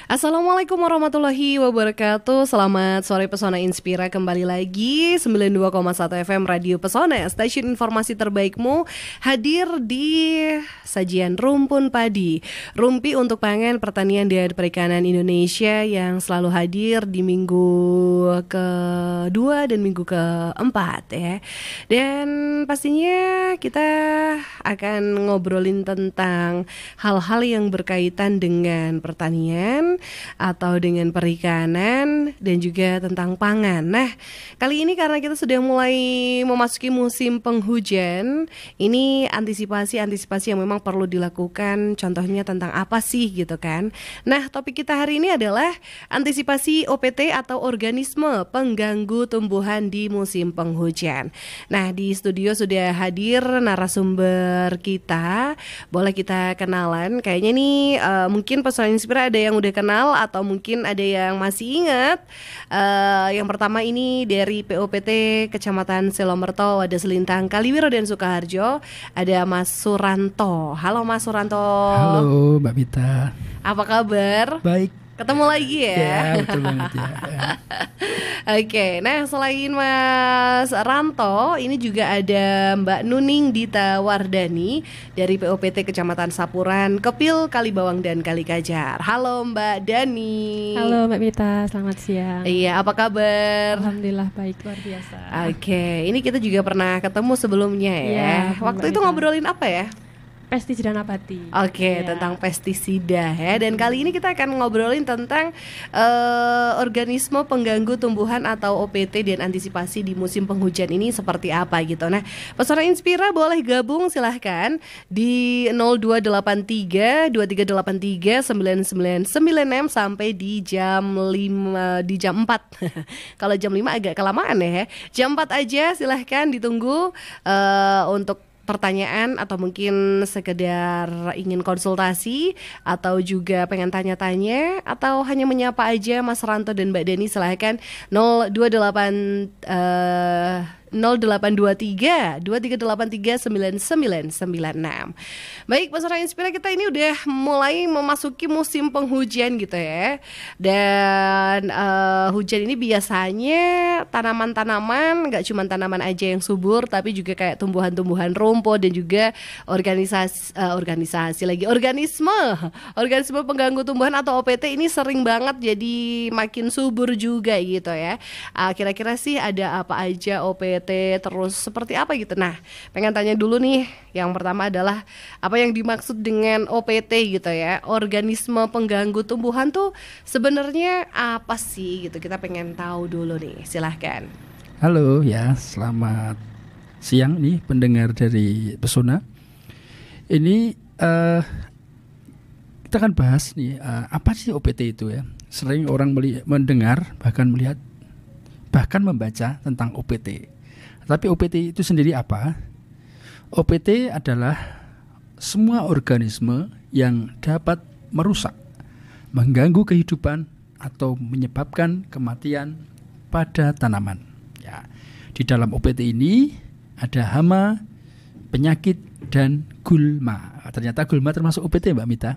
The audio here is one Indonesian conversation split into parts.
Assalamualaikum warahmatullahi wabarakatuh. Selamat sore Pesona Inspira, kembali lagi 92,1 FM Radio Pesona, stasiun informasi terbaikmu, hadir di sajian Rumpun Padi, rumpi untuk pangan pertanian dan perikanan Indonesia yang selalu hadir di minggu kedua dan minggu keempat ya. Dan pastinya kita akan ngobrolin tentang hal-hal yang berkaitan dengan pertanian atau dengan perikanan dan juga tentang pangan. Nah, kali ini karena kita sudah mulai memasuki musim penghujan, ini antisipasi yang memang perlu dilakukan. Contohnya tentang apa sih gitu kan. Nah, topik kita hari ini adalah antisipasi OPT atau organisme pengganggu tumbuhan di musim penghujan. Nah, di studio sudah hadir narasumber kita. Boleh kita kenalan. Kayaknya nih mungkin Pesona Inspira ada yang udah kenal atau mungkin ada yang masih ingat. Yang pertama ini dari POPT Kecamatan Selomerto, Wadas Lintang, Kaliwiro dan Sukoharjo, ada Mas Suranto. Halo Mas Suranto. Halo Mbak Mita. Apa kabar? Baik. Ketemu lagi ya? Ya, betul banget ya. Oke, nah selain Mas Ranto, ini juga ada Mbak Nuning Dita Wardani dari POPT Kecamatan Sapuran, Kepil, Kalibawang dan Kalikajar. Halo Mbak Dani. Halo Mbak Mita, selamat siang. Iya, apa kabar? Alhamdulillah baik, luar biasa. Oke, ini kita juga pernah ketemu sebelumnya ya. Iya, Waktu Mbak itu Mita. ngobrolin apa ya? Pestisida nabati. Oke, Ya. tentang pestisida ya. Dan kali ini kita akan ngobrolin tentang organisme pengganggu tumbuhan atau OPT dan antisipasi di musim penghujan ini seperti apa gitu. Nah, Pesona Inspira boleh gabung silahkan di 0283 2383 9996 sampai di jam 5 di jam 4. Kalau jam 5 agak kelamaan ya. Jam 4 aja silahkan ditunggu untuk pertanyaan atau mungkin sekedar ingin konsultasi atau juga pengen tanya-tanya atau hanya menyapa aja Mas Ranto dan Mbak Deni, silahkan 0823 2383 9996. Baik, Pesona Inspira, kita ini udah mulai memasuki musim penghujan gitu ya. Dan hujan ini biasanya tanaman-tanaman, gak cuma tanaman aja yang subur, tapi juga kayak tumbuhan-tumbuhan rumput dan juga organisme pengganggu tumbuhan atau OPT ini sering banget jadi makin subur juga gitu ya. Kira-kira sih ada apa aja OPT, terus seperti apa gitu. Nah, pengen tanya dulu nih. Yang pertama adalah apa yang dimaksud dengan OPT gitu ya. Organisme pengganggu tumbuhan tuh sebenarnya apa sih gitu. Kita pengen tahu dulu nih. Silahkan. Halo ya, selamat siang nih pendengar dari Pesona. Ini kita akan bahas nih apa sih OPT itu ya. Sering orang mendengar, bahkan melihat, bahkan membaca tentang OPT. Tapi OPT itu sendiri apa? OPT adalah semua organisme yang dapat merusak, mengganggu kehidupan atau menyebabkan kematian pada tanaman. Ya, di dalam OPT ini ada hama, penyakit, dan gulma. Ternyata gulma termasuk OPT, Mbak Mita.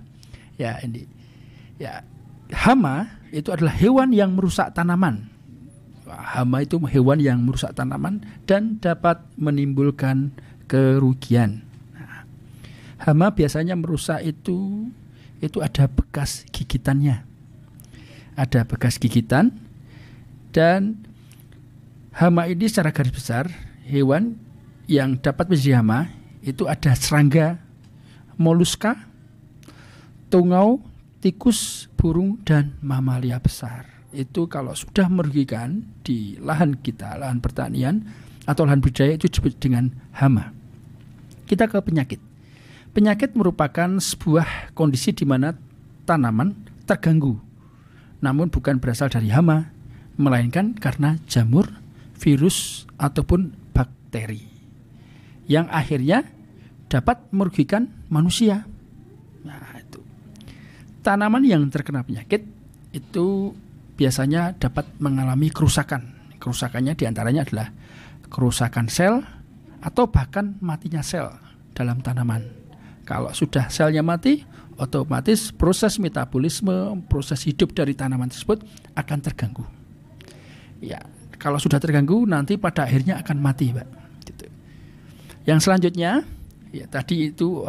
Ya, ini. Ya, hama itu adalah hewan yang merusak tanaman. Hama itu hewan yang merusak tanaman dan dapat menimbulkan kerugian. Nah, hama biasanya merusak itu ada bekas gigitannya. Ada bekas gigitan, dan hama ini secara garis besar hewan yang dapat menjadi hama itu ada serangga, moluska, tungau, tikus, burung, dan mamalia besar. Itu kalau sudah merugikan di lahan kita, lahan pertanian atau lahan budidaya, itu disebut dengan hama. Kita ke penyakit. Penyakit merupakan sebuah kondisi di mana tanaman terganggu, namun bukan berasal dari hama, melainkan karena jamur, virus, ataupun bakteri yang akhirnya dapat merugikan manusia. Nah, itu. Tanaman yang terkena penyakit itu biasanya dapat mengalami kerusakan. Kerusakannya diantaranya adalah kerusakan sel atau bahkan matinya sel dalam tanaman. Kalau sudah selnya mati, otomatis proses metabolisme, proses hidup dari tanaman tersebut akan terganggu. Ya, kalau sudah terganggu nanti pada akhirnya akan mati, Mbak. Gitu. Yang selanjutnya, ya tadi itu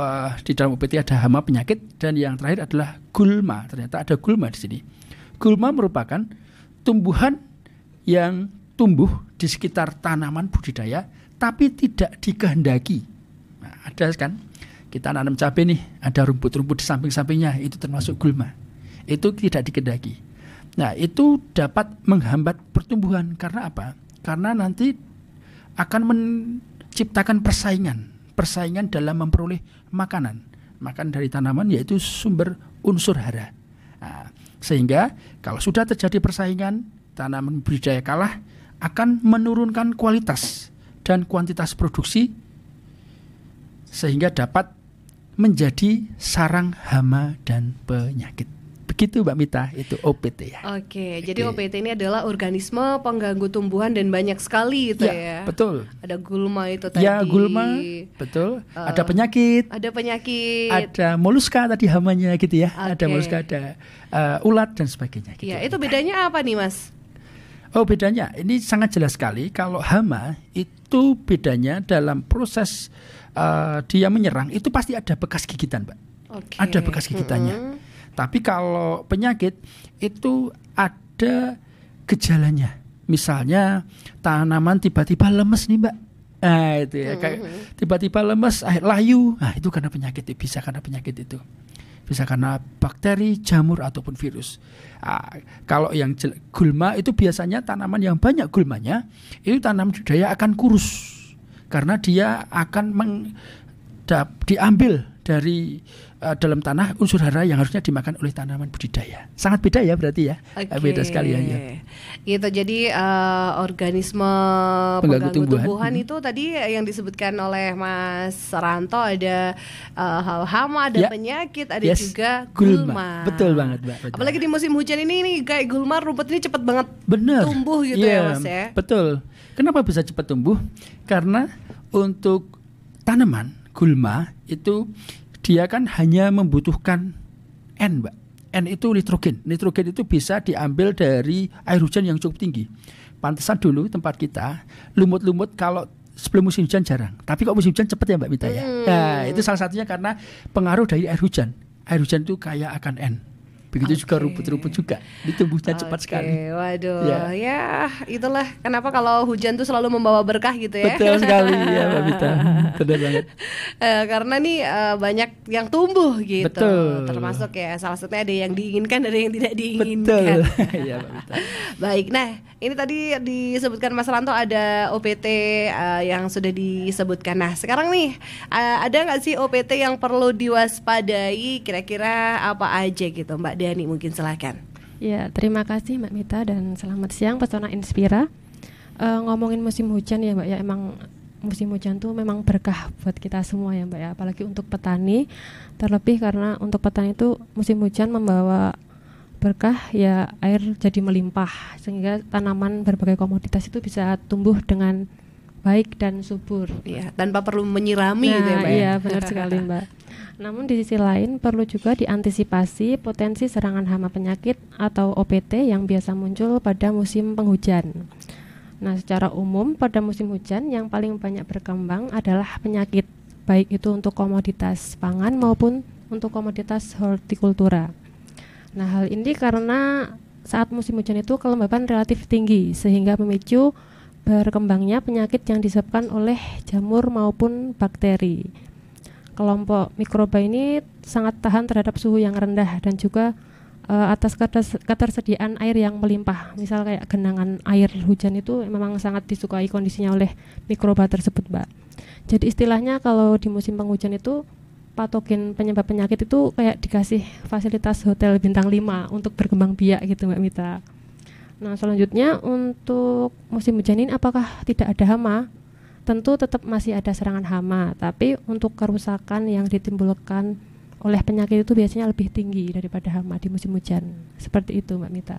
di dalam OPT ada hama penyakit, dan yang terakhir adalah gulma. Ternyata ada gulma di sini. Gulma merupakan tumbuhan yang tumbuh di sekitar tanaman budidaya tapi tidak dikehendaki. Nah, ada kan? Kita nanam cabai nih, ada rumput-rumput di samping-sampingnya, itu termasuk gulma. Itu tidak dikehendaki. Nah, itu dapat menghambat pertumbuhan. Karena apa? Karena nanti akan menciptakan persaingan dalam memperoleh makanan dari tanaman, yaitu sumber unsur hara. Nah, sehingga kalau sudah terjadi persaingan, tanaman budidaya kalah, akan menurunkan kualitas dan kuantitas produksi, sehingga dapat menjadi sarang hama dan penyakit. Begitu Mbak Mita, itu OPT ya. Oke, jadi OPT ini adalah organisme pengganggu tumbuhan dan banyak sekali itu ya. Betul. Ada gulma itu tadi. Ya, gulma, betul. Ada penyakit. Ada penyakit. Ada moluska tadi hamanya gitu ya. Ada moluska, ada ulat dan sebagainya gitu. Ya, itu bedanya apa nih, Mas? Oh, bedanya ini sangat jelas sekali. Kalau hama itu bedanya dalam proses dia menyerang, itu pasti ada bekas gigitan, Mbak. Ada bekas gigitannya. Tapi kalau penyakit itu ada gejalanya. Misalnya tanaman tiba-tiba lemes nih, Mbak. Nah, itu ya, kayak tiba-tiba lemes, layu. Nah, itu karena penyakit, bisa karena penyakit itu. Bisa karena bakteri, jamur ataupun virus. Kalau yang gulma itu biasanya tanaman yang banyak gulmanya, itu tanaman budidaya akan kurus. Karena dia akan diambil dari dalam tanah unsur hara yang harusnya dimakan oleh tanaman budidaya. Sangat beda ya berarti ya. Beda sekali ya. Gitu, jadi organisme pengganggu tumbuhan itu tadi yang disebutkan oleh Mas Ranto, ada hama, ada penyakit, ada juga gulma. Betul banget, Mbak. Betul. Apalagi di musim hujan ini kayak gulma, rumput ini cepat banget tumbuh gitu ya, Mas ya. Betul. Kenapa bisa cepat tumbuh? Karena untuk tanaman gulma itu dia kan hanya membutuhkan N, Mbak. N itu nitrogen. Nitrogen itu bisa diambil dari air hujan yang cukup tinggi. Pantesan dulu tempat kita lumut-lumut kalau sebelum musim hujan jarang. Tapi kok musim hujan cepat ya, Mbak Mita ya. Nah, itu salah satunya karena pengaruh dari air hujan. Air hujan itu kaya akan N. Begitu juga rumput-rumput juga, ditumbuhnya cepat sekali. Waduh, ya itulah kenapa kalau hujan tuh selalu membawa berkah gitu ya. Betul sekali ya, Mbak Mita. Benar banget. Karena nih banyak yang tumbuh gitu. Betul. Termasuk ya salah satunya ada yang diinginkan, ada yang tidak diinginkan. Betul. Ya, Mbak Mita. Baik, nah ini tadi disebutkan Mas Ranto ada OPT yang sudah disebutkan. Nah sekarang nih ada nggak sih OPT yang perlu diwaspadai? Kira-kira apa aja gitu, Mbak Dani, mungkin silakan. Ya, terima kasih Mbak Mita dan selamat siang Pesona Inspira. Ngomongin musim hujan ya Mbak ya, emang musim hujan tuh memang berkah buat kita semua ya Mbak ya, apalagi untuk petani. Terlebih karena untuk petani itu musim hujan membawa berkah ya, air jadi melimpah sehingga tanaman berbagai komoditas itu bisa tumbuh dengan baik dan subur. Ya, tanpa perlu menyirami gitu ya Mbak. Iya, benar sekali Mbak. Namun di sisi lain perlu juga diantisipasi potensi serangan hama penyakit atau OPT yang biasa muncul pada musim penghujan. Nah, secara umum pada musim hujan yang paling banyak berkembang adalah penyakit, baik itu untuk komoditas pangan maupun untuk komoditas hortikultura. Nah, hal ini karena saat musim hujan itu kelembapan relatif tinggi sehingga memicu berkembangnya penyakit yang disebabkan oleh jamur maupun bakteri. Kelompok mikroba ini sangat tahan terhadap suhu yang rendah dan juga atas ketersediaan air yang melimpah. Misal kayak genangan air hujan itu memang sangat disukai kondisinya oleh mikroba tersebut, Mbak. Jadi istilahnya kalau di musim penghujan itu patogen penyebab penyakit itu kayak dikasih fasilitas hotel bintang 5 untuk berkembang biak gitu, Mbak Mita. Nah, selanjutnya untuk musim hujan ini apakah tidak ada hama? Tentu tetap masih ada serangan hama, tapi untuk kerusakan yang ditimbulkan oleh penyakit itu biasanya lebih tinggi daripada hama di musim hujan. Seperti itu, Mbak Mita.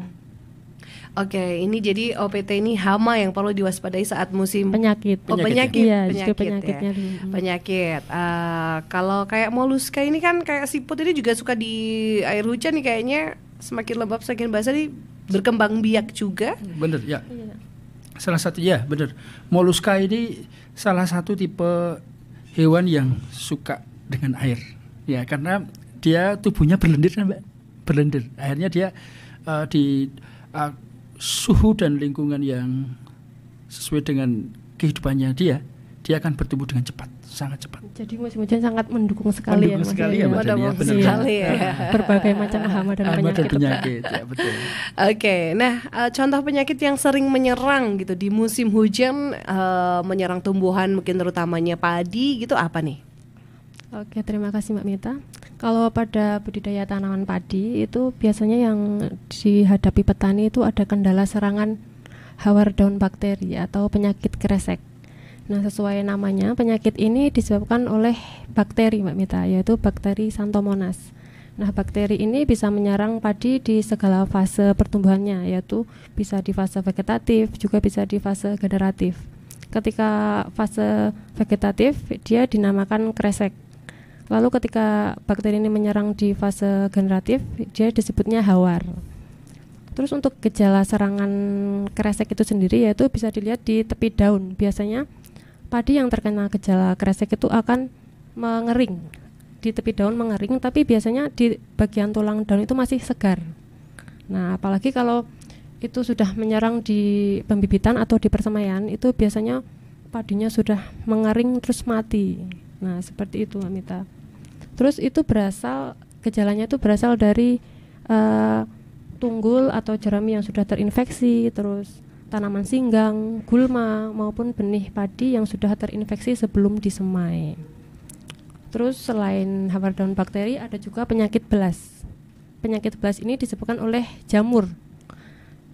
Oke, ini jadi OPT ini hama yang perlu diwaspadai saat musim Penyakit. Oh, penyakit. Iya, Penyakit justru penyakitnya ya. dulu. Penyakit. Kalau kayak moluska ini kan kayak siput ini juga suka di air hujan nih kayaknya, semakin lembab semakin basah nih berkembang biak juga. Bener ya. Iya. Salah satu ya bener. Moluska ini salah satu tipe hewan yang suka dengan air. Ya karena dia tubuhnya berlendir kan, Mbak. Berlendir. Akhirnya dia di suhu dan lingkungan yang sesuai dengan kehidupannya dia akan bertumbuh dengan cepat, sangat cepat. Jadi musim hujan sangat mendukung sekali Mendukung ya, sekali ya, Mbak Dani, ya, benar. Sekali ya. Berbagai macam hama dan penyakit. Ya betul. Oke, nah contoh penyakit yang sering menyerang gitu di musim hujan, menyerang tumbuhan mungkin terutamanya padi gitu apa nih? Oke, terima kasih Mbak Mita. Kalau pada budidaya tanaman padi itu biasanya yang dihadapi petani itu ada kendala serangan hawar daun bakteri atau penyakit kresek. Nah, sesuai namanya, penyakit ini disebabkan oleh bakteri Mbak Mita, yaitu bakteri Xanthomonas. Nah, bakteri ini bisa menyerang padi di segala fase pertumbuhannya, yaitu bisa di fase vegetatif, juga bisa di fase generatif. Ketika fase vegetatif, dia dinamakan kresek. Lalu ketika bakteri ini menyerang di fase generatif, dia disebutnya hawar. Terus untuk gejala serangan kresek itu sendiri yaitu bisa dilihat di tepi daun. Biasanya padi yang terkena gejala kresek itu akan mengering. Di tepi daun mengering, tapi biasanya di bagian tulang daun itu masih segar. Nah, apalagi kalau itu sudah menyerang di pembibitan atau di persemaian, itu biasanya padinya sudah mengering terus mati. Nah, seperti itu Mbak Mita. Terus itu gejalanya itu berasal dari tunggul atau jerami yang sudah terinfeksi, terus tanaman singgang, gulma maupun benih padi yang sudah terinfeksi sebelum disemai. Terus selain hawar daun bakteri ada juga penyakit belas. Penyakit belas ini disebabkan oleh jamur.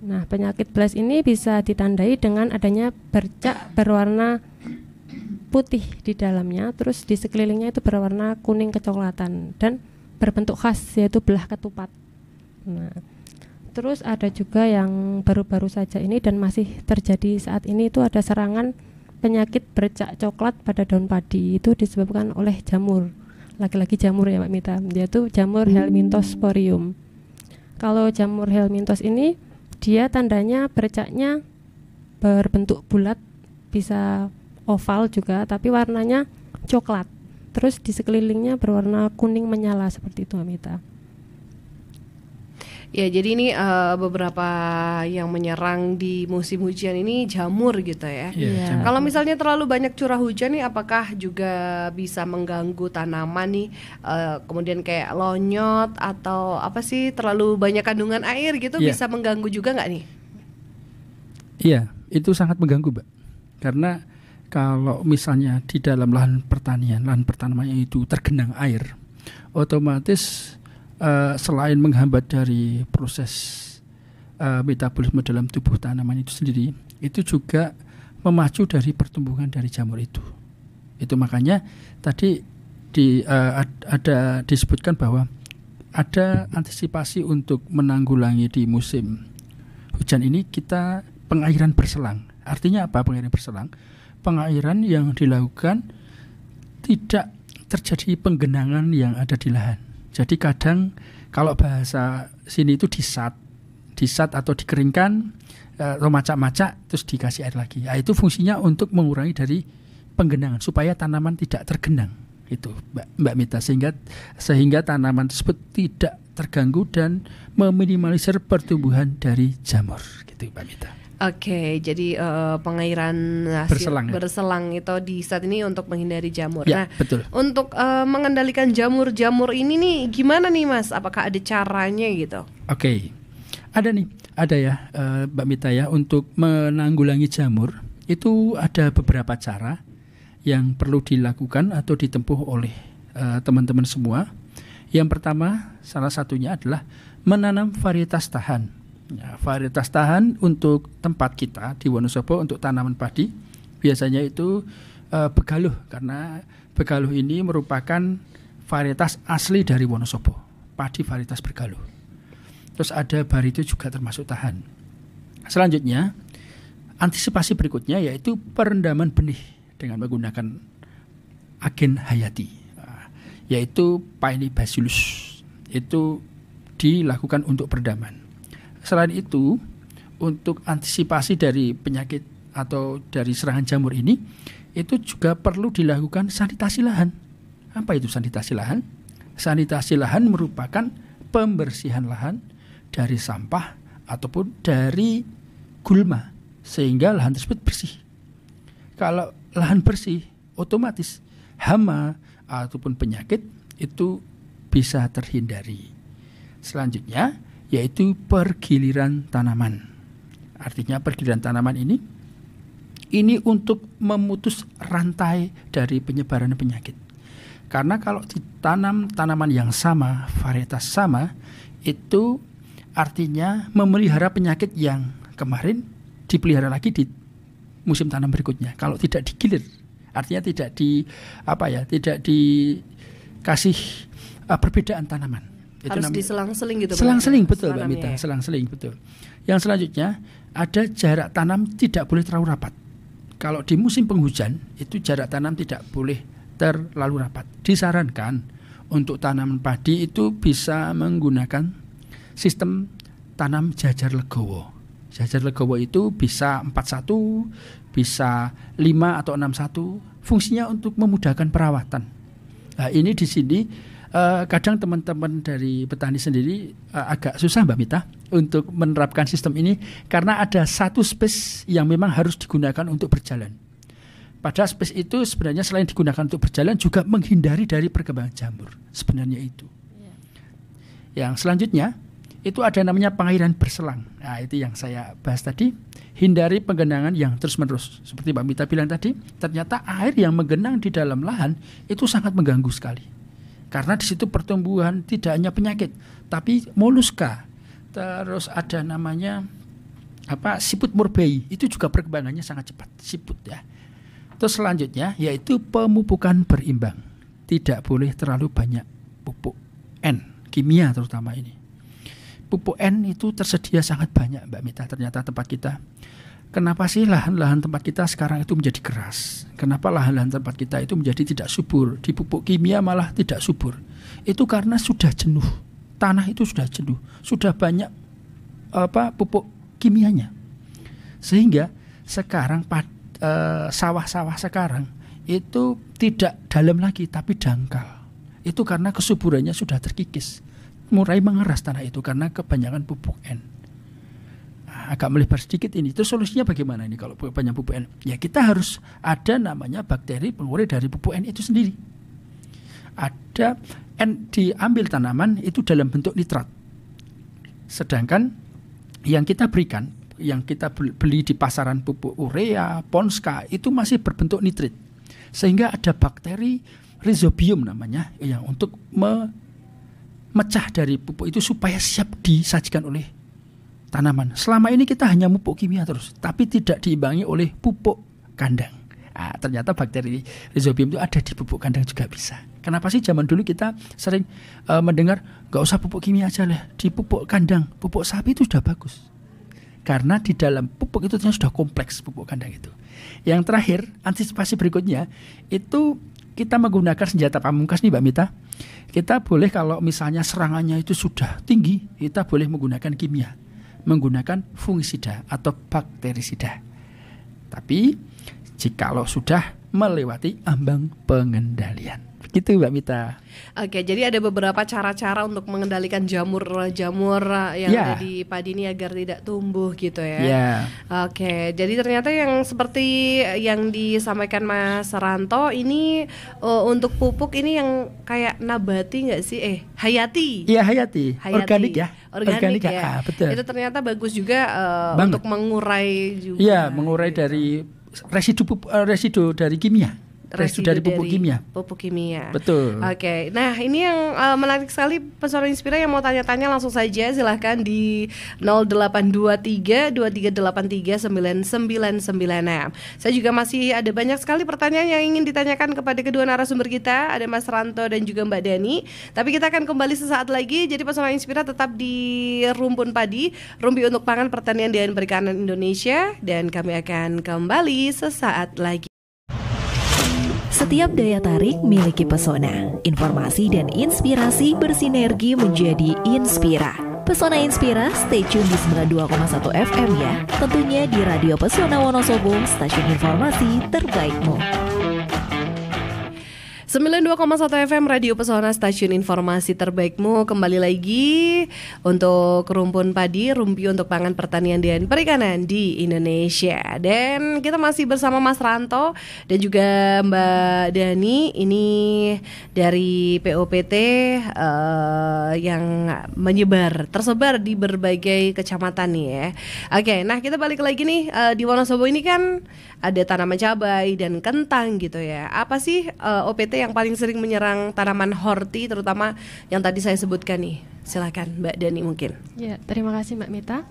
Nah, penyakit belas ini bisa ditandai dengan adanya bercak berwarna putih di dalamnya, terus di sekelilingnya itu berwarna kuning kecoklatan dan berbentuk khas yaitu belah ketupat. Nah, terus ada juga yang baru-baru saja ini dan masih terjadi saat ini itu ada serangan penyakit bercak coklat pada daun padi, itu disebabkan oleh jamur. Lagi-lagi jamur ya Mbak Mita, yaitu jamur Helminthosporium. Kalau jamur Helminthos ini dia tandanya bercaknya berbentuk bulat, bisa oval juga, tapi warnanya coklat. Terus di sekelilingnya berwarna kuning menyala seperti itu, Amita. Ya, jadi ini beberapa yang menyerang di musim hujan ini jamur gitu ya. Yeah. Kalau misalnya terlalu banyak curah hujan nih, apakah juga bisa mengganggu tanaman nih? Kemudian kayak lonyot atau apa sih, terlalu banyak kandungan air gitu bisa mengganggu juga nggak nih? Iya, itu sangat mengganggu, Mbak. Karena kalau misalnya di dalam lahan pertanaman itu tergenang air, otomatis selain menghambat dari proses metabolisme dalam tubuh tanaman itu sendiri, itu juga memacu dari pertumbuhan dari jamur itu. Itu makanya tadi ada disebutkan bahwa ada antisipasi untuk menanggulangi di musim hujan ini, kita pengairan berselang. Artinya apa pengairan berselang? Pengairan yang dilakukan tidak terjadi penggenangan yang ada di lahan. Jadi kadang kalau bahasa sini itu disat atau dikeringkan atau macak-macak terus dikasih air lagi. Nah, itu fungsinya untuk mengurangi dari penggenangan supaya tanaman tidak tergenang. Itu Mbak Mita, sehingga tanaman tersebut tidak terganggu dan meminimalisir pertumbuhan dari jamur gitu Mbak Mita. Oke, jadi pengairan berselang itu di saat ini untuk menghindari jamur. Ya, nah, betul. Untuk mengendalikan jamur-jamur ini nih gimana nih Mas? Apakah ada caranya gitu? Oke, ada ya Mbak Mita ya, untuk menanggulangi jamur itu ada beberapa cara yang perlu dilakukan atau ditempuh oleh teman-teman semua. Yang pertama, salah satunya adalah menanam varietas tahan. Ya, varietas tahan untuk tempat kita di Wonosobo untuk tanaman padi biasanya itu begaluh, karena begaluh ini merupakan varietas asli dari Wonosobo, padi varietas begaluh. Terus ada barito juga termasuk tahan. Selanjutnya, antisipasi berikutnya yaitu perendaman benih dengan menggunakan agen hayati, yaitu Paenibacillus. Itu dilakukan untuk perendaman. Selain itu, untuk antisipasi dari penyakit atau dari serangan jamur ini, itu juga perlu dilakukan sanitasi lahan. Apa itu sanitasi lahan? Sanitasi lahan merupakan pembersihan lahan dari sampah ataupun dari gulma sehingga lahan tersebut bersih. Kalau lahan bersih, otomatis hama ataupun penyakit itu bisa terhindari. Selanjutnya yaitu pergiliran tanaman. Artinya pergiliran tanaman ini untuk memutus rantai dari penyebaran penyakit. Karena kalau ditanam tanaman yang sama, varietas sama, itu artinya memelihara penyakit yang kemarin dipelihara lagi di musim tanam berikutnya. Kalau tidak digilir, artinya tidak dikasih perbedaan tanaman. Itu harus diselang-seling gitu. Selang-seling, betul Mbak Mita, selang-seling, betul. Yang selanjutnya ada jarak tanam tidak boleh terlalu rapat. Kalau di musim penghujan itu jarak tanam tidak boleh terlalu rapat. Disarankan untuk tanaman padi itu bisa menggunakan sistem tanam jajar legowo. Jajar legowo itu bisa 41, bisa 5 atau 61. Fungsinya untuk memudahkan perawatan. Nah, ini di sini kadang teman-teman dari petani sendiri agak susah Mbak Mita untuk menerapkan sistem ini karena ada satu space yang memang harus digunakan untuk berjalan. Pada space itu sebenarnya selain digunakan untuk berjalan juga menghindari dari perkembangan jamur. Sebenarnya itu. Yang selanjutnya itu ada namanya pengairan berselang. Nah, itu yang saya bahas tadi. Hindari penggenangan yang terus-menerus. Seperti Mbak Mita bilang tadi, ternyata air yang menggenang di dalam lahan itu sangat mengganggu sekali. Karena di situ pertumbuhan tidak hanya penyakit, tapi moluska. Terus ada namanya siput murbei, itu juga perkembangannya sangat cepat, siput ya. Terus selanjutnya yaitu pemupukan berimbang. Tidak boleh terlalu banyak pupuk N, kimia terutama ini. Pupuk N itu tersedia sangat banyak Mbak Mita ternyata tempat kita. Kenapa sih lahan-lahan tempat kita sekarang itu menjadi keras? Kenapa lahan-lahan tempat kita itu menjadi tidak subur? Di pupuk kimia malah tidak subur. Itu karena sudah jenuh. Tanah itu sudah jenuh. Sudah banyak pupuk kimianya. Sehingga sekarang sawah-sawah sekarang itu tidak dalam lagi tapi dangkal. Itu karena kesuburannya sudah terkikis. Mulai mengeras tanah itu karena kebanyakan pupuk N. Agak melebar sedikit ini. Itu solusinya bagaimana ini kalau banyak pupuk N? Ya kita harus ada namanya bakteri pengurai dari pupuk N itu sendiri. Ada N diambil tanaman itu dalam bentuk nitrat. Sedangkan yang kita berikan, yang kita beli di pasaran pupuk urea, ponska itu masih berbentuk nitrit. Sehingga ada bakteri rhizobium namanya yang untuk memecah dari pupuk itu supaya siap disajikan oleh tanaman. Selama ini kita hanya pupuk kimia terus, tapi tidak diimbangi oleh pupuk kandang. Ternyata bakteri rhizobium itu ada di pupuk kandang juga bisa. Kenapa sih zaman dulu kita sering mendengar nggak usah pupuk kimia aja lah, di pupuk kandang, pupuk sapi itu sudah bagus. Karena di dalam pupuk itu sudah kompleks pupuk kandang itu. Yang terakhir, antisipasi berikutnya itu kita menggunakan senjata pamungkas nih Mbak Mita. Kita boleh kalau misalnya serangannya itu sudah tinggi, kita boleh menggunakan kimia. Menggunakan fungisida atau bakterisida. Tapi jikalau sudah melewati ambang pengendalian. Begitu Mbak Mita. Oke, jadi ada beberapa cara-cara untuk mengendalikan jamur-jamur yang ada di padi ini agar tidak tumbuh gitu ya. Oke, jadi ternyata yang seperti yang disampaikan Mas Ranto ini untuk pupuk ini yang kayak nabati nggak sih? Hayati. Iya hayati. Organik ya. Organik ya. Betul. Itu ternyata bagus juga untuk mengurai juga. Iya, mengurai dari residu dari kimia. residu dari pupuk kimia. Pupuk kimia. Betul. Oke. Nah, ini yang menarik sekali Pesona Inspira yang mau tanya-tanya langsung saja silahkan di 0823 2383 9996. Saya juga masih ada banyak sekali pertanyaan yang ingin ditanyakan kepada kedua narasumber kita, ada Mas Ranto dan juga Mbak Dani. Tapi kita akan kembali sesaat lagi. Jadi Pesona Inspira tetap di Rumpun Padi, Rumpi untuk Pangan Pertanian dan Perikanan Indonesia, dan kami akan kembali sesaat lagi. Setiap daya tarik miliki pesona. Informasi dan inspirasi bersinergi menjadi Inspira. Pesona Inspira, stay tune di 92,1 FM ya. Tentunya di Radio Pesona Wonosobo, stasiun informasi terbaikmu. 92,1 FM Radio Pesona, stasiun informasi terbaikmu. Kembali lagi untuk Rumpun Padi, Rumpi untuk Pangan Pertanian dan Perikanan di Indonesia. Dan kita masih bersama Mas Ranto dan juga Mbak Dani. Ini dari POPT yang tersebar di berbagai kecamatan nih ya. Oke, nah kita balik lagi nih, di Wonosobo ini kan ada tanaman cabai dan kentang gitu ya. Apa sih OPT yang paling sering menyerang tanaman horti, terutama yang tadi saya sebutkan nih? Silakan Mbak Dani mungkin. Ya, terima kasih Mbak Mita.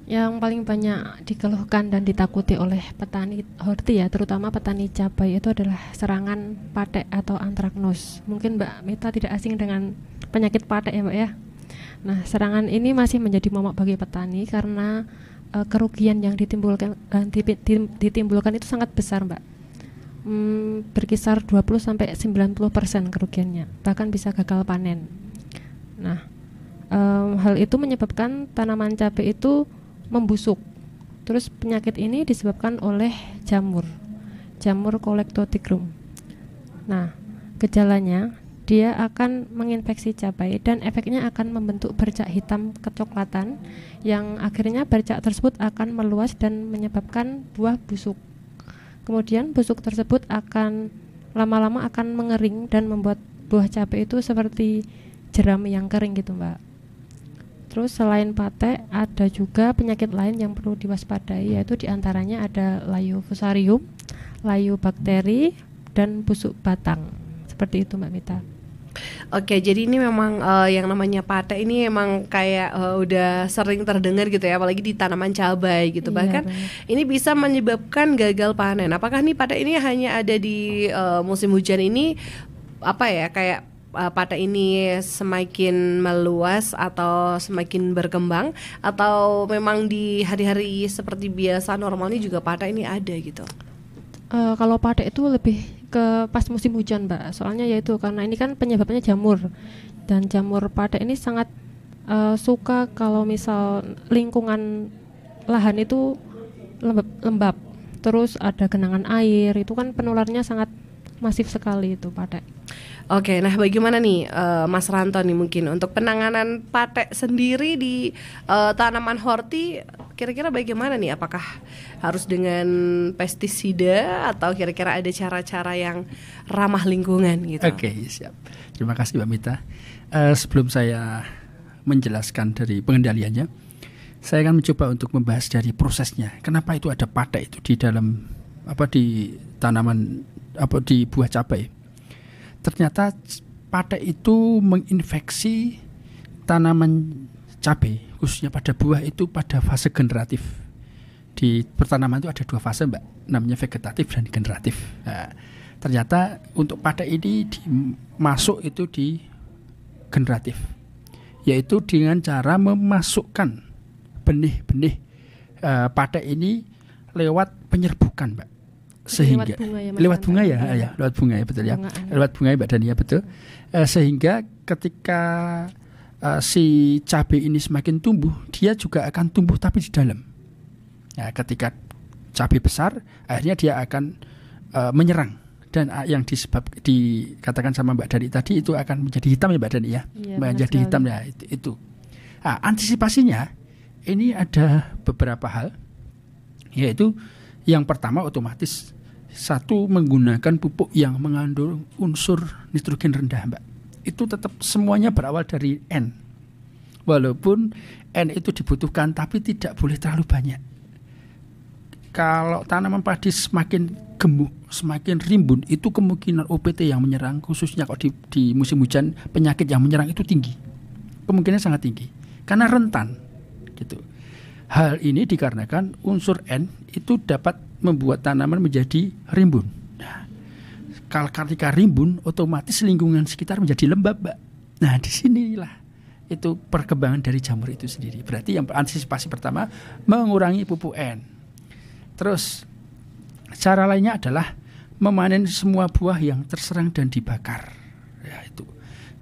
Yang paling banyak dikeluhkan dan ditakuti oleh petani horti ya, terutama petani cabai, itu adalah serangan patek atau antraknus. Mungkin Mbak Mita tidak asing dengan penyakit patek ya Mbak ya. Nah, serangan ini masih menjadi momok bagi petani karena kerugian yang ditimbulkan itu sangat besar Mbak. Berkisar 20-90% kerugiannya, bahkan bisa gagal panen. Nah, hal itu menyebabkan tanaman cabai itu membusuk. Terus penyakit ini disebabkan oleh jamur Colletotrichum. Nah, gejalanya dia akan menginfeksi cabai dan efeknya akan membentuk bercak hitam kecoklatan yang akhirnya bercak tersebut akan meluas dan menyebabkan buah busuk. Kemudian busuk tersebut akan lama-lama akan mengering dan membuat buah cabai itu seperti jerami yang kering gitu Mbak. Terus selain patek ada juga penyakit lain yang perlu diwaspadai, yaitu diantaranya ada layu fusarium, layu bakteri, dan busuk batang. Seperti itu Mbak Mita. Oke, jadi ini memang yang namanya patek ini emang kayak udah sering terdengar gitu ya, apalagi di tanaman cabai gitu. Bahkan ini bisa menyebabkan gagal panen. Apakah nih patek ini hanya ada di musim hujan ini, apa ya, kayak patek ini semakin meluas atau semakin berkembang, atau memang di hari-hari seperti biasa normalnya juga patek ini ada gitu? Kalau patek itu lebih ke pas musim hujan Mbak, soalnya yaitu karena ini kan penyebabnya jamur, dan jamur patek ini sangat suka kalau misal lingkungan lahan itu lembab, terus ada genangan air, itu kan penularannya sangat masif sekali itu patek. Oke, nah bagaimana nih Mas Ranto nih mungkin untuk penanganan patek sendiri di tanaman horti, kira-kira bagaimana nih? Apakah harus dengan pestisida atau kira-kira ada cara-cara yang ramah lingkungan gitu? Oke, siap. Terima kasih Mbak Mita. Sebelum saya menjelaskan dari pengendaliannya, saya akan mencoba untuk membahas dari prosesnya. Kenapa itu ada patek itu di dalam di tanaman di buah cabai? Ternyata patek itu menginfeksi tanaman cabai, khususnya pada buah itu pada fase generatif. Di pertanaman itu ada dua fase Mbak, namanya vegetatif dan generatif. Nah, ternyata untuk patek ini masuk itu di generatif, yaitu dengan cara memasukkan benih-benih patek ini lewat penyerbukan Mbak. Sehingga lewat bunga ya betul ya, lewat bunga ya Mbak Dania, betul. Sehingga ketika si cabai ini semakin tumbuh, dia juga akan tumbuh tapi di dalam. Nah, ketika cabai besar, akhirnya dia akan menyerang, dan yang dikatakan sama Mbak Dani tadi itu akan menjadi hitam ya Mbak Dani ya, menjadi hitam ya itu. Nah, antisipasinya ini ada beberapa hal, yaitu yang pertama otomatis menggunakan pupuk yang mengandung unsur nitrogen rendah Mbak. Itu tetap semuanya berawal dari N. Walaupun N itu dibutuhkan tapi tidak boleh terlalu banyak. kalau tanaman padi semakin gemuk, semakin rimbun, itu kemungkinan OPT yang menyerang, khususnya kalau di musim hujan, penyakit yang menyerang itu tinggi. Kemungkinan sangat tinggi karena rentan gitu. Hal ini dikarenakan unsur N itu dapat membuat tanaman menjadi rimbun. Nah, ketika rimbun, otomatis lingkungan sekitar menjadi lembab, Mbak. Nah, disinilah itu perkembangan dari jamur itu sendiri. Berarti yang antisipasi pertama mengurangi pupuk N. Terus cara lainnya adalah memanen semua buah yang terserang dan dibakar. Ya, itu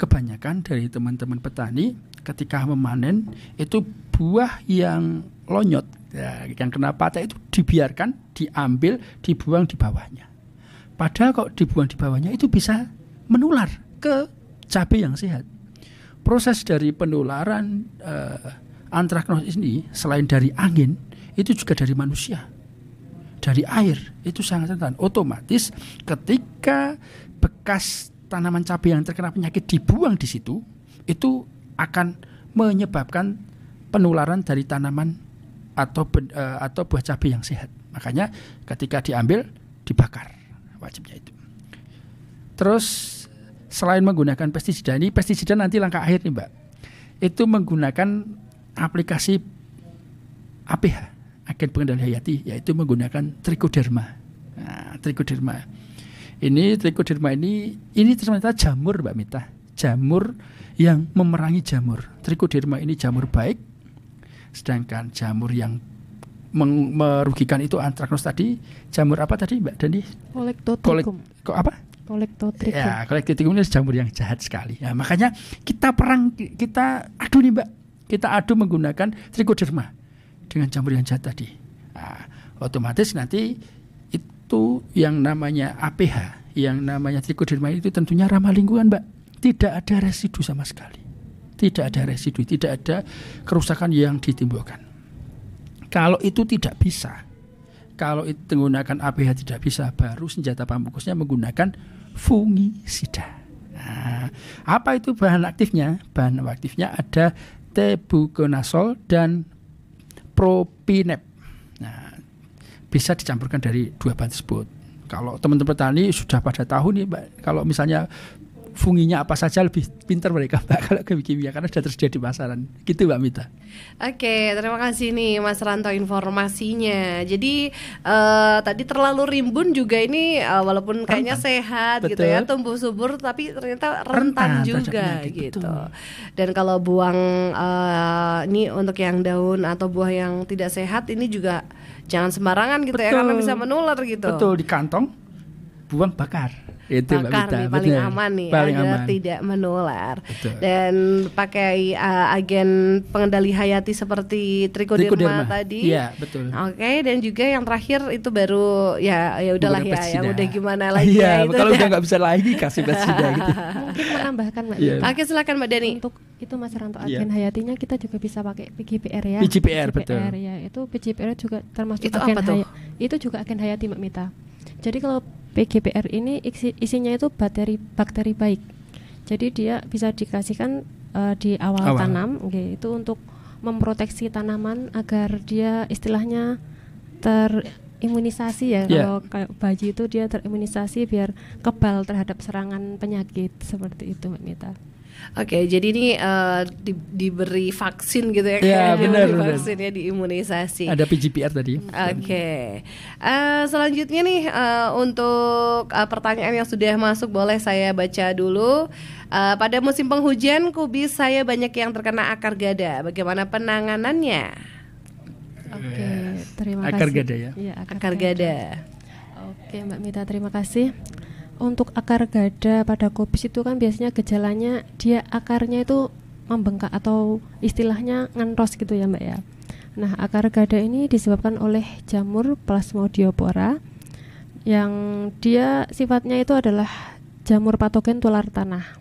kebanyakan dari teman-teman petani ketika memanen itu buah yang lonyot, ya, yang kena patah itu dibiarkan, diambil, dibuang di bawahnya. Padahal kalau dibuang di bawahnya itu bisa menular ke cabai yang sehat. Proses dari penularan antraknosis ini selain dari angin itu juga dari manusia. Dari air itu sangat rentan. Otomatis ketika bekas tanaman cabai yang terkena penyakit dibuang di situ, itu akan menyebabkan penularan dari tanaman atau buah cabai yang sehat. Makanya ketika diambil dibakar, wajibnya itu. Terus selain menggunakan pestisida, ini pestisida nanti langkah akhir nih, Mbak. Itu menggunakan aplikasi APH, agen pengendali hayati, yaitu menggunakan trichoderma. Nah, trichoderma ini ternyata jamur, Mbak Mita. Jamur yang memerangi jamur. Trichoderma ini jamur baik, sedangkan jamur yang merugikan itu antraknos tadi. Jamur apa tadi, Mbak Dani? Collectotrichum. Kok apa? Collectotrichum. Ya, Collectotrichum ini jamur yang jahat sekali. Nah, makanya kita adu nih, Mbak. Kita adu menggunakan trichoderma dengan jamur yang jahat tadi. Nah, otomatis nanti itu yang namanya APH, yang namanya trichoderma itu tentunya ramah lingkungan, Mbak. Tidak ada residu sama sekali. Tidak ada residu, tidak ada kerusakan yang ditimbulkan. Kalau itu tidak bisa, kalau itu menggunakan APH tidak bisa, baru senjata pamungkasnya menggunakan fungisida. Nah, apa itu bahan aktifnya? Bahan aktifnya ada tebuconazole dan propinep. Nah, bisa dicampurkan dari dua bahan tersebut. Kalau teman-teman petani sudah pada tahu nih, Mbak, kalau misalnya funginya apa saja, lebih pintar mereka, Mbak, kalau kimia, karena sudah tersedia di pasaran. Gitu, Mbak Mita. Oke, terima kasih nih Mas Ranto informasinya. Jadi tadi terlalu rimbun juga ini walaupun kayaknya sehat, betul, gitu ya, tumbuh subur, tapi ternyata rentan juga gitu. Betul. Dan kalau buang ini untuk yang daun atau buah yang tidak sehat ini juga jangan sembarangan gitu, betul, ya, karena bisa menular gitu. Betul, di kantong, buang, bakar. Itu bakar nih paling aman nih, paling agar aman, tidak menular. Betul. Dan pakai agen pengendali hayati seperti trichoderma tadi. Iya, betul. Oke, dan juga yang terakhir itu baru ya udahlah ya, yang udah gimana lagi ya, itu. Kalau udah nggak bisa lagi kasih pestisida gitu. Mungkin menambahkan, Mbak. Oke, silakan Mbak Dani. Untuk itu Mas Ranto, agen hayatinya kita juga bisa pakai PGPR ya. PGPR betul. Ya, itu PGPR juga termasuk itu agen hayati. Itu juga agen hayati, Mbak Mita. Jadi kalau PGPR ini isinya itu bakteri baik. Jadi dia bisa dikasihkan di awal tanam, okay, itu untuk memproteksi tanaman agar dia istilahnya terimunisasi ya. Kalau kayak bayi itu dia terimunisasi biar kebal terhadap serangan penyakit seperti itu, Mbak Mita. Oke, jadi ini diberi vaksin gitu ya, kayak benar, vaksin ya, diimunisasi. Ada PGPR tadi. Oke. Selanjutnya nih untuk pertanyaan yang sudah masuk, boleh saya baca dulu. Pada musim penghujan kubis saya banyak yang terkena akar gada. Bagaimana penanganannya? Oke, terima kasih. Akar gada ya. Iya, akar gada. Oke, Mbak Mita, terima kasih. Untuk akar gada pada kubis itu kan biasanya gejalanya dia akarnya itu membengkak atau istilahnya ngenros gitu ya, Mbak ya. Nah, akar gada ini disebabkan oleh jamur Plasmodiopora yang dia sifatnya itu adalah jamur patogen tular tanah.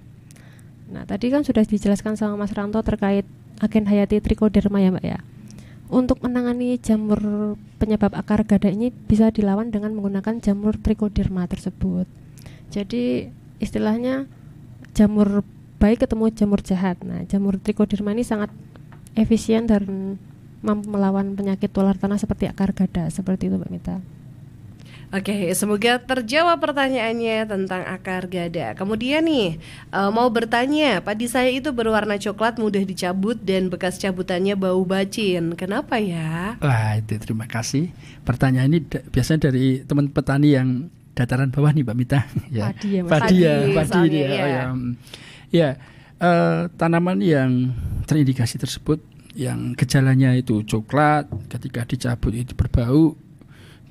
Nah, tadi kan sudah dijelaskan sama Mas Ranto terkait agen hayati trichoderma ya, Mbak ya. Untuk menangani jamur penyebab akar gada ini bisa dilawan dengan menggunakan jamur trichoderma tersebut. Jadi istilahnya jamur baik ketemu jamur jahat. Nah, jamur trichoderma ini sangat efisien dan mampu melawan penyakit tular tanah seperti akar gada, seperti itu Mbak Mita. Oke, semoga terjawab pertanyaannya tentang akar gada. Kemudian nih, mau bertanya, padi saya itu berwarna coklat, mudah dicabut dan bekas cabutannya bau bacin. Kenapa ya? Wah, itu terima kasih. Pertanyaan ini biasanya dari teman petani yang dataran bawah nih Mbak Mita. Ya. Padi ya Mas. Padi soalnya, dia. ya. Oh, ya. Ya, tanaman yang terindikasi tersebut yang gejalanya itu coklat, ketika dicabut itu berbau,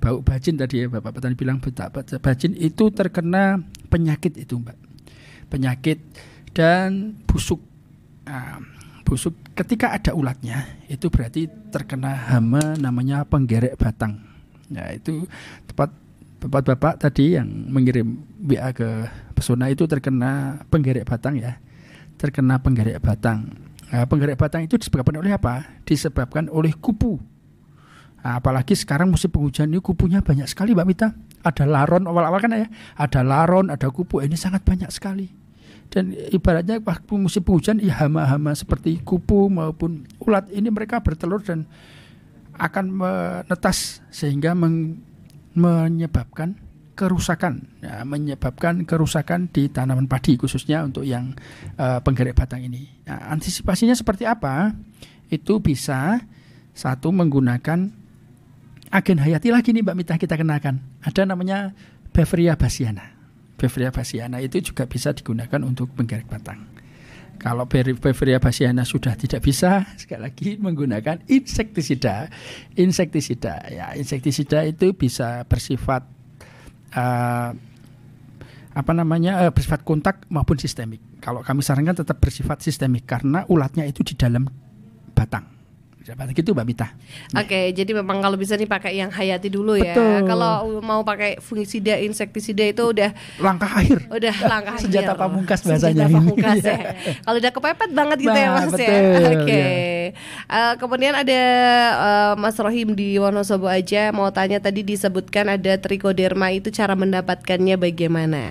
bau bacin tadi ya Bapak petani bilang bacin itu terkena penyakit itu Mbak, penyakit dan busuk. Busuk ketika ada ulatnya itu berarti terkena hama namanya penggerek batang. Nah itu tepat Bapak tadi yang mengirim WA ke Pesona itu terkena penggerek batang ya, terkena penggerek batang. Penggerek batang itu disebabkan oleh apa? Disebabkan oleh kupu. Apalagi sekarang musim penghujan ini kupunya banyak sekali Mbak Mita. Ada laron awal-awal kan ya, ada laron, ada kupu, ini sangat banyak sekali. Dan ibaratnya waktu musim penghujan ya hama-hama seperti kupu maupun ulat ini mereka bertelur dan akan menetas sehingga menyebabkan kerusakan, ya, menyebabkan kerusakan di tanaman padi khususnya untuk yang penggerek batang ini. Nah, antisipasinya seperti apa? Itu bisa satu menggunakan agen hayati lagi nih Mbak Mita kita kenalkan. Ada namanya Beveria bassiana. Beveria bassiana itu juga bisa digunakan untuk penggerek batang. Kalau Beveria bassiana sudah tidak bisa, sekali lagi menggunakan insektisida. Ya, insektisida itu bisa bersifat bersifat kontak maupun sistemik. Kalau kami sarankan tetap bersifat sistemik karena ulatnya itu di dalam batang. Gitu Mbak Mita. Oke, jadi memang kalau bisa nih pakai yang hayati dulu ya. Betul. Kalau mau pakai fungisida, insektisida itu udah langkah akhir. Udah langkah akhir. Senjata pamungkas bahasanya. Senjata pamungkas ya. Kalau udah kepepet banget gitu ya Mas betul, ya. Oke. ya. Kemudian ada Mas Rohim di Wonosobo aja mau tanya, tadi disebutkan ada trichoderma, itu cara mendapatkannya bagaimana?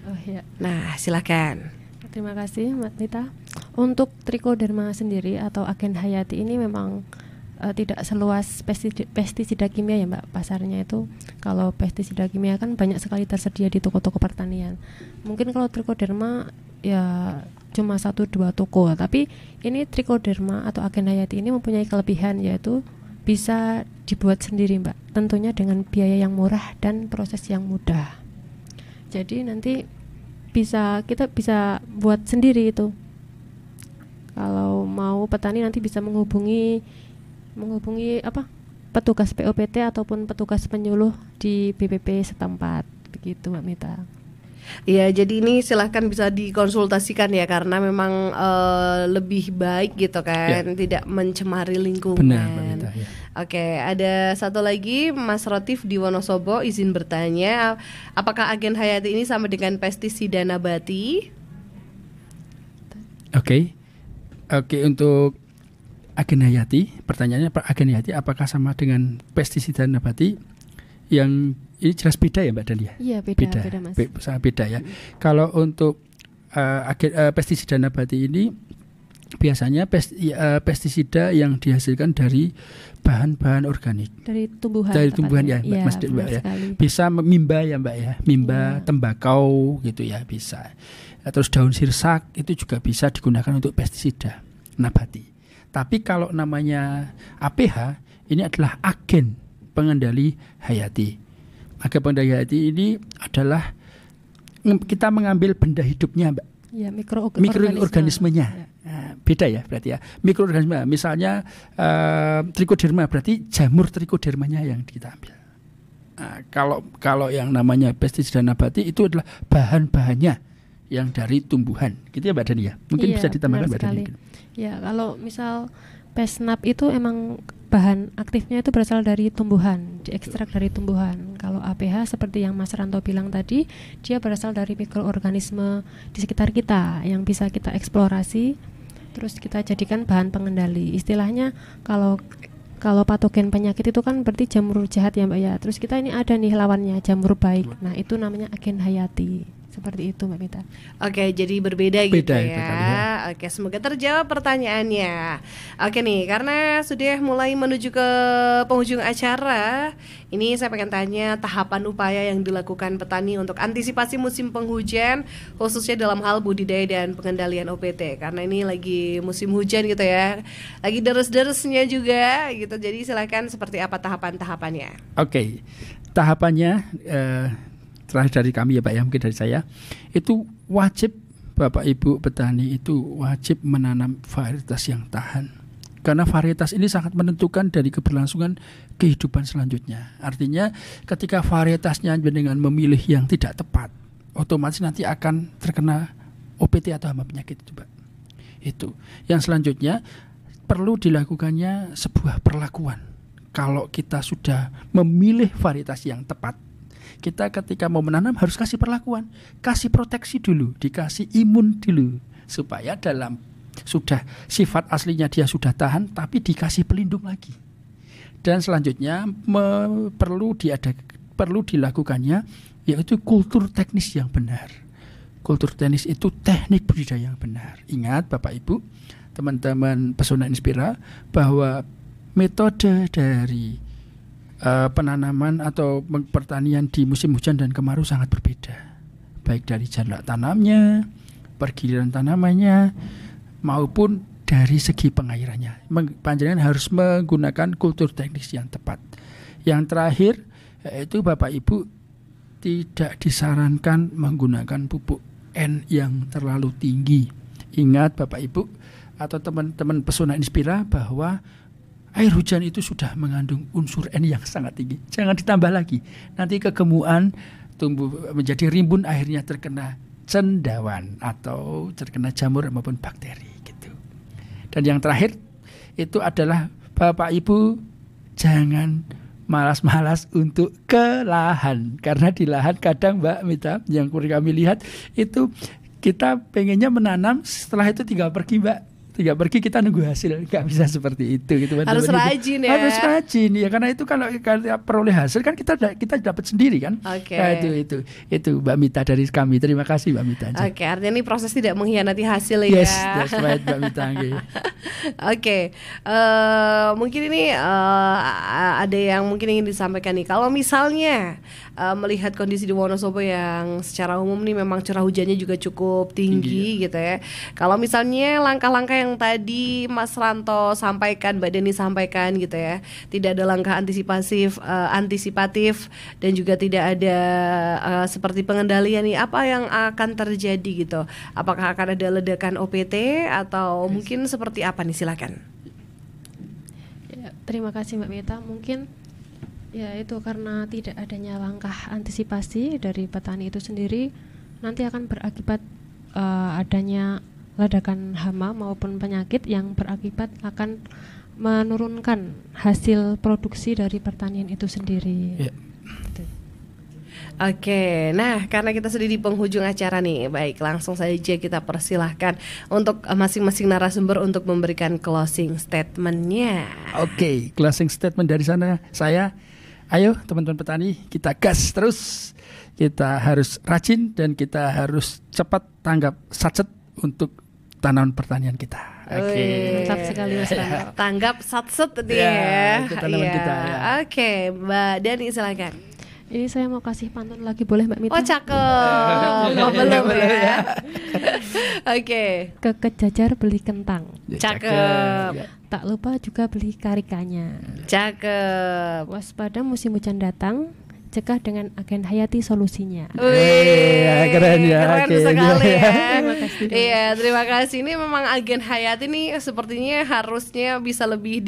Oh ya. Nah, silakan. Terima kasih Mbak Mita. Untuk trichoderma sendiri atau agen hayati ini memang tidak seluas pestisida kimia ya Mbak. Pasarnya itu kalau pestisida kimia kan banyak sekali tersedia di toko-toko pertanian. Mungkin kalau trichoderma ya cuma 1-2 toko. Tapi ini trichoderma atau agen hayati ini mempunyai kelebihan, yaitu bisa dibuat sendiri Mbak. Tentunya dengan biaya yang murah dan proses yang mudah. Jadi nanti kita bisa buat sendiri itu. Kalau mau petani nanti bisa menghubungi petugas POPT ataupun petugas penyuluh di BPP setempat, begitu Mbak Mita. Ya, jadi ini silahkan bisa dikonsultasikan ya, karena memang lebih baik gitu kan, tidak mencemari lingkungan. Benar, Mbak Mita, ya. Oke, ada satu lagi Mas Rotif di Wonosobo izin bertanya, apakah agen hayati ini sama dengan pestisida nabati? Oke, untuk agen hayati, pertanyaannya agen hayati apakah sama dengan pestisida nabati? Yang ini jelas beda ya Mbak Dania? Iya, beda Mas. Sangat beda ya. Kalau untuk pestisida nabati ini biasanya pestisida yang dihasilkan dari bahan-bahan organik. Dari tumbuhan. Dari tumbuhan ya, iya, Mas Mbak ya. Bisa mimba ya Mbak ya, mimba, tembakau gitu ya bisa. Terus daun sirsak itu juga bisa digunakan untuk pestisida nabati. Tapi kalau namanya APH ini adalah agen pengendali hayati. Agen pengendali hayati ini adalah kita mengambil benda hidupnya Mbak. Ya, mikroorganismenya. Ya. Nah, beda ya berarti ya. Mikroorganisme misalnya trichoderma berarti jamur trichodermanya yang kita ambil. Nah, kalau yang namanya pestisida nabati itu adalah bahan-bahannya yang dari tumbuhan. Gitu ya Mbak Dania. Mungkin bisa ditambahkan Mbak Dania. Ya, kalau misal pesnap itu emang bahan aktifnya itu berasal dari tumbuhan, diekstrak dari tumbuhan. Kalau APH seperti yang Mas Ranto bilang tadi, dia berasal dari mikroorganisme di sekitar kita yang bisa kita eksplorasi, terus kita jadikan bahan pengendali. Istilahnya kalau patogen penyakit itu kan berarti jamur jahat ya Mbak ya. Terus kita ini ada nih lawannya, jamur baik. Nah, itu namanya agen hayati. Seperti itu Mbak Mita. Oke, jadi berbeda gitu ya. Oke, semoga terjawab pertanyaannya. Oke nih, karena sudah mulai menuju ke penghujung acara, ini saya pengen tanya tahapan upaya yang dilakukan petani untuk antisipasi musim penghujan, khususnya dalam hal budidaya dan pengendalian OPT. Karena ini lagi musim hujan gitu ya, lagi deres-deresnya juga gitu. Jadi silakan seperti apa tahapan-tahapannya? Oke, tahapannya terakhir dari kami ya Pak ya, mungkin dari saya, itu wajib Bapak Ibu petani itu wajib menanam varietas yang tahan. Karena varietas ini sangat menentukan dari keberlangsungan kehidupan selanjutnya. Artinya ketika varietasnya dengan memilih yang tidak tepat, otomatis nanti akan terkena OPT atau hama penyakit itu Pak. Itu. Yang selanjutnya perlu dilakukannya sebuah perlakuan. Kalau kita sudah memilih varietas yang tepat, kita ketika mau menanam harus kasih perlakuan, kasih proteksi dulu, dikasih imun dulu, supaya dalam sudah sifat aslinya dia sudah tahan, tapi dikasih pelindung lagi. Dan selanjutnya perlu dilakukannya yaitu kultur teknis yang benar. Kultur teknis itu teknik budidaya yang benar. Ingat Bapak Ibu, teman-teman Pesona Inspira, bahwa metode dari penanaman atau pertanian di musim hujan dan kemarau sangat berbeda, baik dari jarak tanamnya, pergiliran tanamannya, maupun dari segi pengairannya. Panjenengan harus menggunakan kultur teknis yang tepat. Yang terakhir yaitu Bapak Ibu tidak disarankan menggunakan pupuk N yang terlalu tinggi. Ingat Bapak Ibu atau teman-teman Pesona Inspira bahwa air hujan itu sudah mengandung unsur N yang sangat tinggi. Jangan ditambah lagi. Nanti kegemukan tumbuh menjadi rimbun, akhirnya terkena cendawan atau terkena jamur maupun bakteri gitu. Dan yang terakhir itu adalah Bapak Ibu jangan malas-malas untuk ke lahan. Karena di lahan kadang Mbak Mita yang kami lihat itu kita pengennya menanam, setelah itu tinggal pergi Mbak. Tinggal pergi kita nunggu hasil, nggak bisa seperti itu gitu. Harus rajin ya. Harus rajin ya, karena itu kalau peroleh hasil kan kita dapat sendiri kan. Oke. Nah, itu Mbak Mita dari kami. Terima kasih Mbak Mita. Oke, artinya ini proses tidak mengkhianati hasil ya. Yes, that's right Mbak Mita. Oke, mungkin ini ada yang mungkin ingin disampaikan nih. Kalau misalnya melihat kondisi di Wonosobo yang secara umum nih memang curah hujannya juga cukup tinggi gitu ya. Kalau misalnya langkah-langkah yang tadi Mas Ranto sampaikan, Mbak Deni sampaikan gitu ya, tidak ada langkah antisipatif dan juga tidak ada seperti pengendalian nih, apa yang akan terjadi gitu? Apakah akan ada ledakan OPT atau mungkin seperti apa nih? Silakan. Ya, terima kasih Mbak Mita. Mungkin ya itu karena tidak adanya langkah antisipasi dari petani itu sendiri, nanti akan berakibat adanya ledakan hama maupun penyakit yang berakibat akan menurunkan hasil produksi dari pertanian itu sendiri. Ya. Gitu. Oke, nah karena kita sudah di penghujung acara nih, baik langsung saja kita persilahkan untuk masing-masing narasumber untuk memberikan closing statementnya. Oke, closing statement dari sana saya, ayo teman-teman petani kita gas terus, kita harus rajin dan kita harus cepat tanggap satset untuk tanaman pertanian kita. Oke. Mantap sekali Mas Ranto. Tanggap satset nih itu tanaman kita, ya. Oke, Mbak Dani silakan. Ini saya mau kasih pantun lagi, boleh Mbak Mita? Oh cakep. Belum ya. Oke. Ke Kejajar beli kentang, Cakep. Ya. tak lupa juga beli karikanya. Cakep. Waspada musim hujan datang, cegah dengan agen Hayati solusinya. Wih, keren ya. Keren Oke, sekali ya. Terima kasih. Iya, terima kasih. Ini memang agen Hayati nih sepertinya harusnya bisa lebih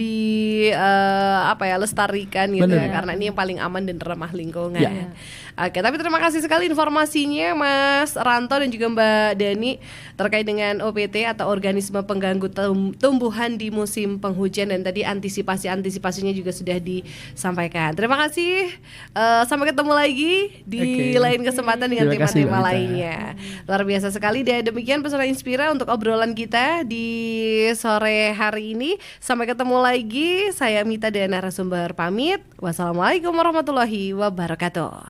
lestarikan gitu Bener. ya, karena ini yang paling aman dan ramah lingkungan. Ya. Oke, tapi terima kasih sekali informasinya Mas Ranto dan juga Mbak Dani terkait dengan OPT atau organisme pengganggu tumbuhan di musim penghujan, dan tadi antisipasinya juga sudah disampaikan. Terima kasih. Sampai ketemu lagi di lain kesempatan dengan Terima kasih, tema-tema Mbak Mita. lainnya. Luar biasa sekali. Dan demikian Pesona Inspira untuk obrolan kita di sore hari ini. Sampai ketemu lagi. Saya Mita dan narasumber pamit. Wassalamualaikum warahmatullahi wabarakatuh.